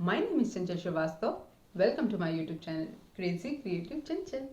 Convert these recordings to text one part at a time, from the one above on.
My name is Chanchal Srivastav. Welcome to my YouTube channel, Crazy Creative Chanchal.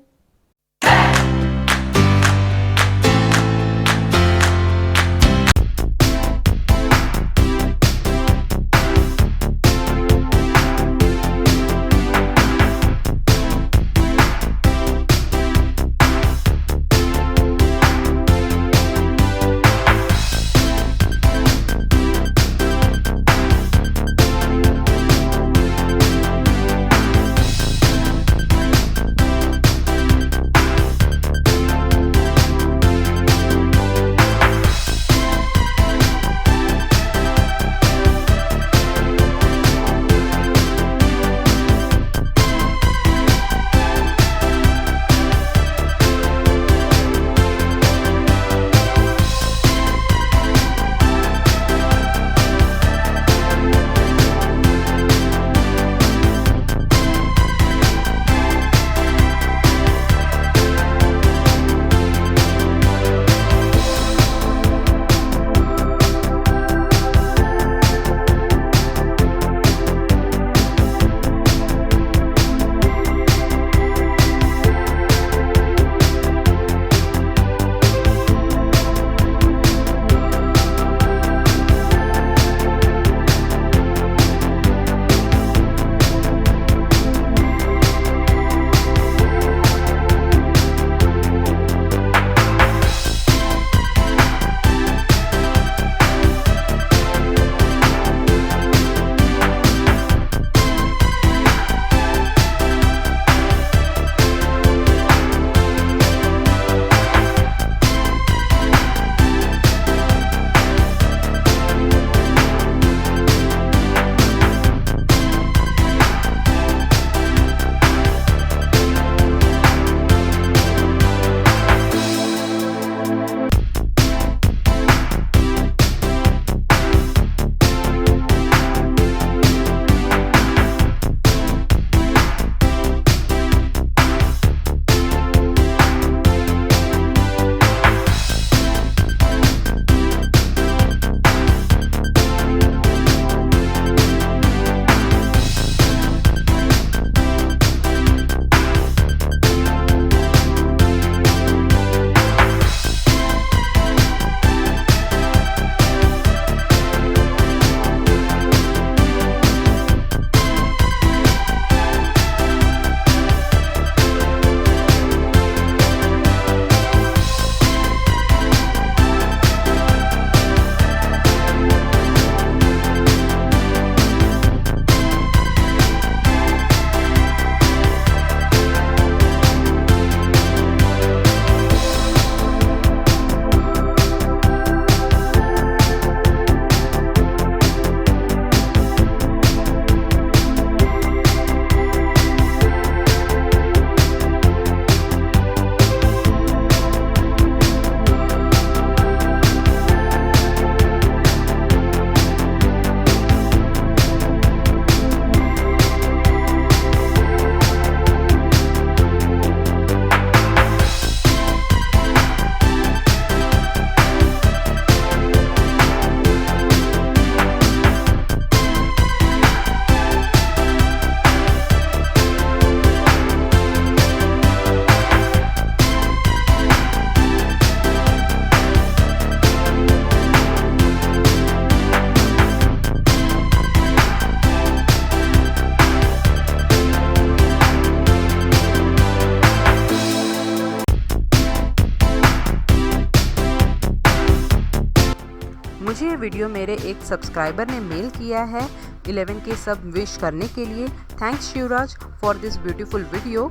मुझे ये video मेरे एक subscriber ने मेल किया है 11 के सब विश करने के लिए। Thanks Shivraj for this beautiful video.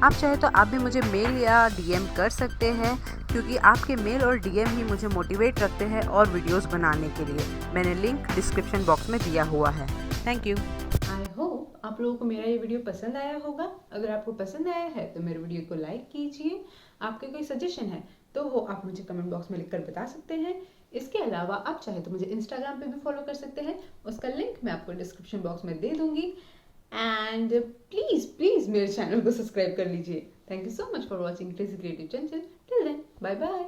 आप चाहे तो आप भी मुझे मेल या डीएम कर सकते हैं, क्योंकि आपके मेल और डीएम ही मुझे मोटिवेट रखते हैं और वीडियोस बनाने के लिए। मैंने लिंक डिस्क्रिप्शन बॉक्स में दिया हुआ है। Thank you. आई होप आप लोगों को मेरा ये वीडियो पसंद आया होगा। अगर आपको पसंद आया है तो मेरे वीडियो को लाइक कीजिए। आपके कोई सजेशन है तो वो आप मुझे कमेंट बॉक्स में लिखकर बता सकते हैं। इसके अलावा आप चाहे तो मुझे इंस्टाग्राम पे भी फॉलो कर सकते हैं, उसका लिंक मैं आपको डिस्क्रिप्शन बॉक्स में दे दूंगी। एंड प्लीज़ प्लीज़ मेरे चैनल को सब्सक्राइब कर लीजिए। Thank you so much for watching crazy creative channel. Till then bye bye.